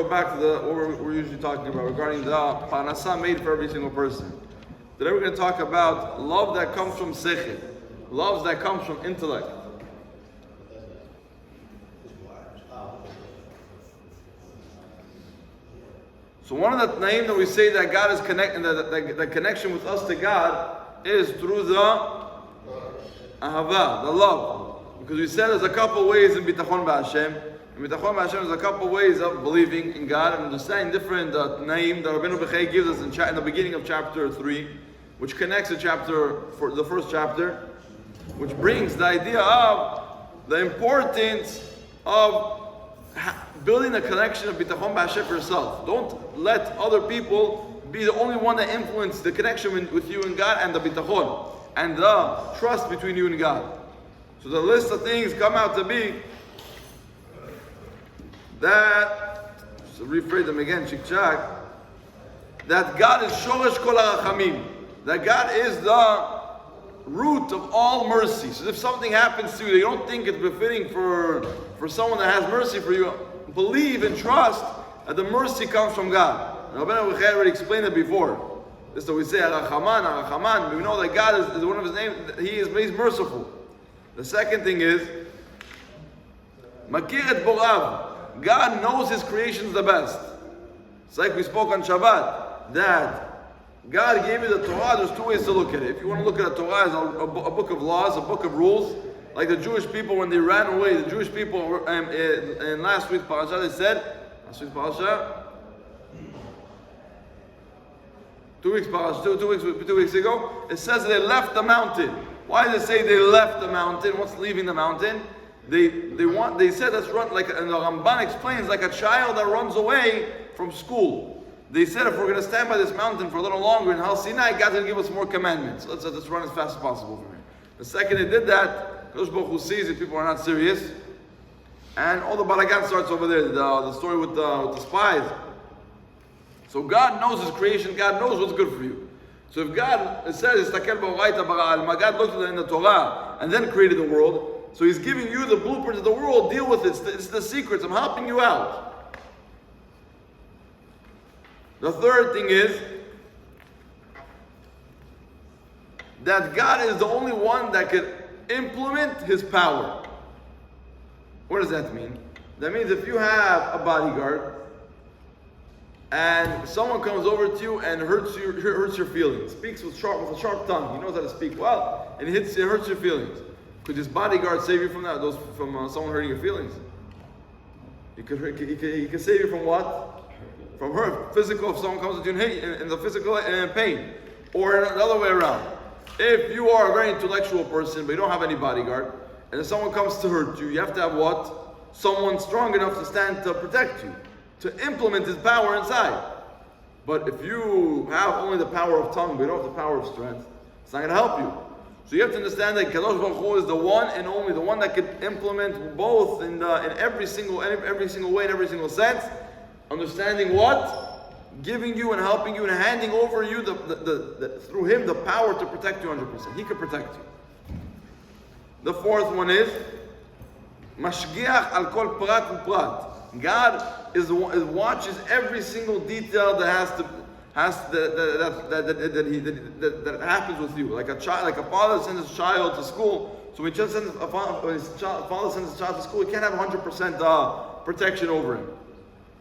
go back to what we're usually talking about regarding the parnasa made for every single person. Today we're going to talk about love that comes from sechel, love that comes from intellect. So one of the names that we say that God is connecting, the connection with us to God is through the ahava, the love. Because we said there's a couple ways in bitachon b'Hashem. In bitachon b'Hashem there's a couple ways of believing in God and understanding different names that Rabbeinu Bechei gives us in the beginning of chapter 3, which connects the first chapter, which brings the idea of the importance of building a connection of bitachon b'Hashem for yourself. Don't let other people be the only one that influence the connection with you and God and the bitachon and the trust between you and God. So the list of things come out to be that, so rephrase them again, chik-chak, that God is shoresh kol harachamim, that God is the root of all mercy. So if something happens to you that you don't think it's befitting for someone that has mercy for you, believe and trust that the mercy comes from God. Rabbi already explained it before. This is what we say, Arachaman. We know that God is one of his names, he's merciful. The second thing is, Makir et Borav. God knows his creations the best. It's like we spoke on Shabbat, that God gave you the Torah. There's two ways to look at it. If you want to look at the Torah as a book of laws, a book of rules, like the Jewish people when they ran away, the Jewish people in last week's parasha, they said, two weeks ago, it says they left the mountain. Why does it say they left the mountain? What's leaving the mountain? They said let's run, like, and the Ramban explains, like a child that runs away from school. They said if we're going to stand by this mountain for a little longer in Har Sinai, God's going to give us more commandments. Let's run as fast as possible from here. The second they did that, Kosh Baruch Hu sees that people are not serious, and all the balagan starts over there. The story with the spies. So God knows his creation. God knows what's good for you. So if God, it says, God looked at it in the Torah and then created the world, so he's giving you the blueprint of the world, deal with it. It's the secrets. I'm helping you out. The third thing is that God is the only one that can implement his power. What does that mean? That means if you have a bodyguard and someone comes over to you and hurts your feelings, speaks with a sharp tongue, he knows how to speak well, and it hurts your feelings. Could this bodyguard save you from that? From someone hurting your feelings? He could save you from what? From hurt, physical. If someone comes to you in the physical pain, or the other way around. If you are a very intellectual person but you don't have any bodyguard, and if someone comes to hurt you, you have to have what? Someone strong enough to stand to protect you, to implement his power inside. But if you have only the power of tongue, but you don't have the power of strength, it's not going to help you. So you have to understand that Kadosh Baruch Hu is the one and only, the one that can implement both in every single way, in every single sense. Understanding what? Giving you and helping you and handing over you through him the power to protect you 100%. He can protect you. The fourth one is Mashgiach al kol prat uprat. God watches every single detail that happens with you. Like a father sends his child to school. So when his father sends his child to school, he can't have 100% protection over him.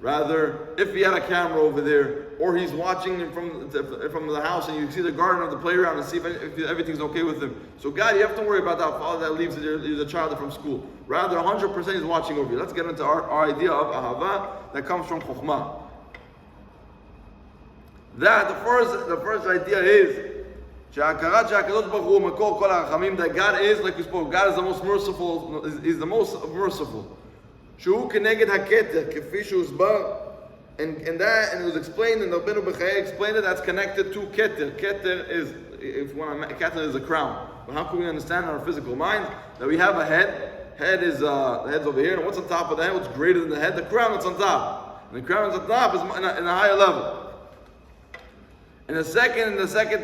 Rather, if he had a camera over there, or he's watching him from the house, and you see the garden or the playground, and see if everything's okay with him. So God, you have to worry about that father that leaves the child from school. Rather, 100% is watching over you. Let's get into our idea of ahava that comes from chokhmah. That the first idea is that God is, like we spoke, God is the most merciful. He's the most merciful. שהוא כנגד הכתר, כפי שהוסבר, and it was explained, and Rabbeinu Bechei explained it, that's connected to keter. Keter is, keter is a crown. But how can we understand in our physical mind that we have a head? The head's over here, and what's on top of the head? What's greater than the head? The crown that's on top. And the crown that's on top is in a higher level. And the second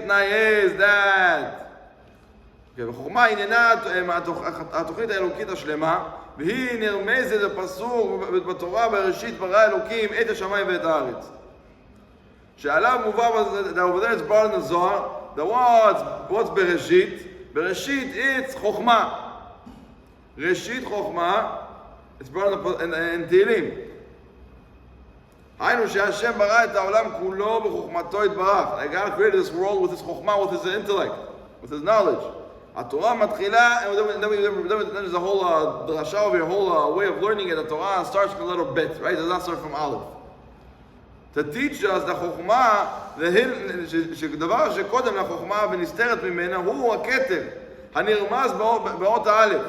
night is that וחוכמה עניינה התוכנית האלוקית השלמה, והיא נרמזת בפסוק בתורה בראשית ברא אלוקים את השמיים ואת הארץ. שעליו מובא, over there it's brought in the Zohar, that what's bereshit? Bereshit, it's chokhmah. Reshit chokhmah, it's brought in Tehillim. היינו שהשם ברא את העולם כולו בחוכמתו יתברך. God created this world with his chokhmah, with his intellect, with his knowledge. התורה מתחילה, and then there's a whole drasha over here, a whole way of learning it. The Torah starts from a little bit, right? It does not start from Aleph. To teach us the חוכמה, שדבר שקודם לחוכמה ונסתרת ממנה הוא הכתר הנרמז באות האלף.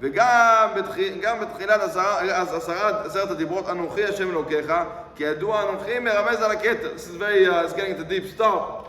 וגם בתחילת עשרת הדיברות אנוכי השם אלוקיך, כי ידוע אנוכי מרמז על הכתר. This is very, it's getting into deep stuff.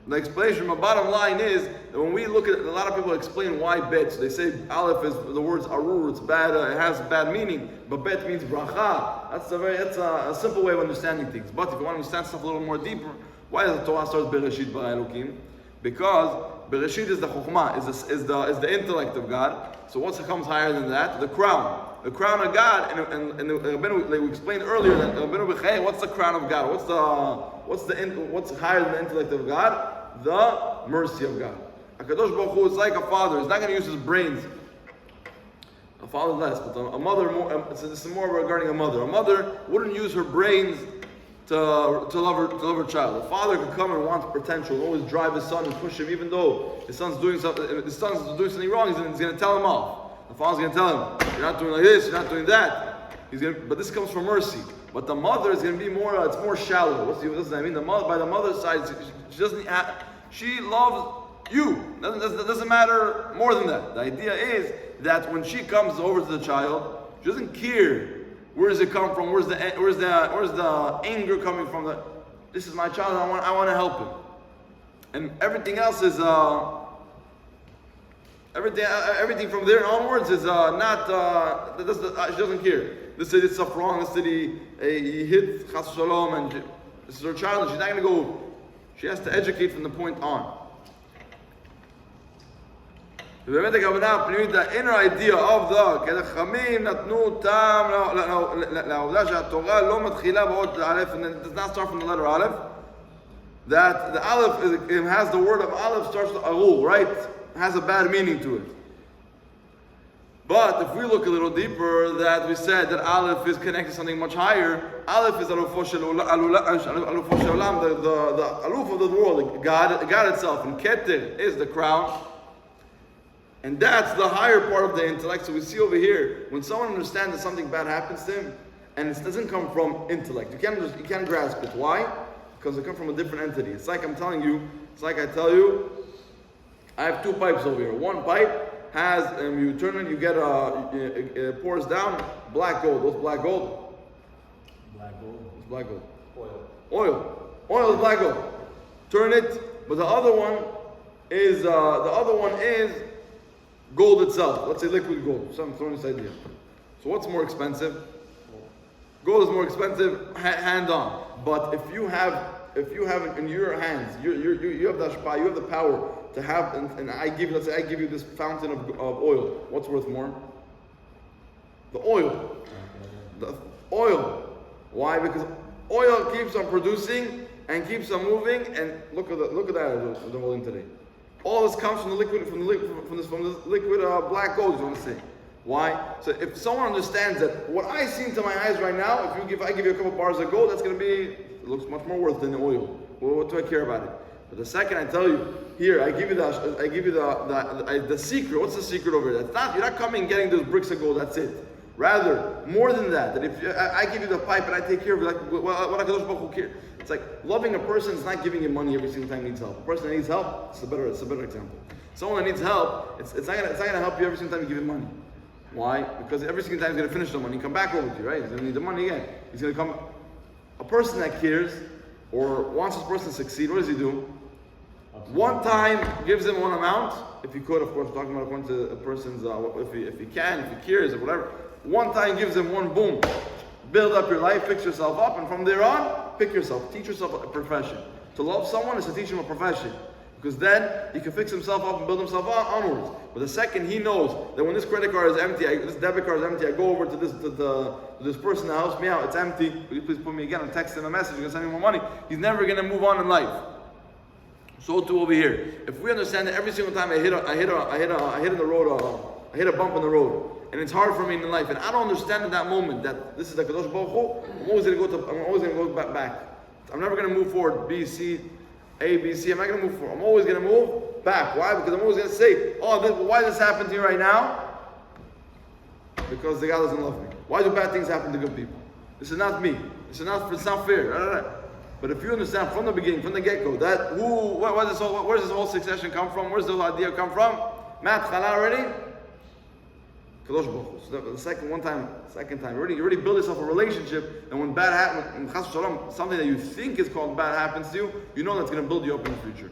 The explanation, the bottom line is that when we look at, a lot of people explain why bet. So they say aleph is the words arur, it's bad, it has bad meaning, but bet means bracha. That's a simple way of understanding things. But if you want to understand stuff a little more deeper, why does the Torah start Bereshit bara Elokim? Because Bereshit is the chokhmah, is the intellect of God. So what comes higher than that? The crown of God. And like we explained earlier that what's the crown of God? What's higher than the intellect of God? The mercy of God. HaKadosh Baruch Hu is like a father. He's not going to use his brains. A father less, but a mother more. This is more regarding a mother. A mother wouldn't use her brains to love her child. A father could come and want potential, always drive his son and push him, even though his son's doing something wrong. He's going to tell him off. The father's going to tell him, "You're not doing like this. You're not doing that." But this comes from mercy. But the mother is going to be more. It's more shallow. What does that mean? By the mother's side, she doesn't. She loves you. That doesn't matter more than that. The idea is that when she comes over to the child, she doesn't care where does it come from, where's the anger coming from. This is my child. I want to help him, and everything else is everything from there onwards is not. She doesn't care. This did stuff wrong. This did he hit chas shalom, and this is her child. And she's not going to go. She has to educate from the point on. ובאמת הכוונה הפנימית, the inner idea of the, כי החכמים נתנו טעם לעובדה שהתורה לא מתחילה באות א', and it does not start from the letter Aleph, that the Aleph has the word of Aleph starts with Arul, right? It has a bad meaning to it. But if we look a little deeper, that we said that Aleph is connected to something much higher. Aleph is Alufo Shel Olam, the Aluf of the world, God itself, and Keter is the crown. And that's the higher part of the intellect. So we see over here, when someone understands that something bad happens to him, and it doesn't come from intellect, you can't grasp it. Why? Because it comes from a different entity. It's like I tell you, I have two pipes over here. One pipe has, you turn it, you get it pours down black gold. What's black gold? Black gold. What's black gold? Oil Oil is black gold. Turn it, but the other one is gold itself. Let's say liquid gold. So I'm throwing this idea. So what's more expensive? Gold is more expensive, hand on. But if you have it in your hands, you have the ashpa, you have the power to have, and I give you this fountain of oil. What's worth more? The oil. The oil. Why? Because oil keeps on producing and keeps on moving. And look at that the holding today. All this comes from the liquid, from the liquid black gold. You want to say? Why? So if someone understands that what I see into my eyes right now, I give you a couple bars of gold, that's going to be, it looks much more worth than the oil. Well, what do I care about it? But the second I tell you, here I give you the secret. What's the secret over there? You're not coming and getting those bricks of gold. That's it. Rather, more than that. That if I give you the pipe and I take care of it, like what HaKadosh Baruch Hu cares. It's like loving a person is not giving you money every single time he needs help. A person that needs help, it's a better example. Someone that needs help, it's not gonna help you every single time you give him money. Why? Because every single time he's gonna finish the money, come back over to you, right? He's gonna need the money again. He's gonna come. A person that cares or wants this person to succeed, what does he do? One time gives him one amount, if he could, of course, talking about according to a person's, if he can, if he cares or whatever. One time gives him one, boom. Build up your life, fix yourself up, and from there on, pick yourself, teach yourself a profession. To love someone is to teach him a profession. Because then he can fix himself up and build himself onwards. But the second he knows that when this credit card is empty, this debit card is empty, I go over to this person that helps me out, it's empty, will you please put me again, I'm texting a message, you're going to send me more money. He's never going to move on in life. So too over here. If we understand that every single time I hit a bump in the road, and it's hard for me in life, and I don't understand in that moment that this is the Kadosh Baruch Hu, I'm always going to go back. I'm never going to move forward, B, C, A, B, C. I'm not going to move forward. I'm always going to move back. Why? Because I'm always going to say, why this happened to you right now? Because the God doesn't love me. Why do bad things happen to good people? This is not me. It's not fair. But if you understand from the beginning, from the get-go, that where does this whole succession come from? Where's the whole idea come from? Matt, Chala already? Kadosh Baruch Hu. So the second time, you already build yourself a relationship, and when bad happens, something that you think is called bad happens to you, you know that's going to build you up in the future.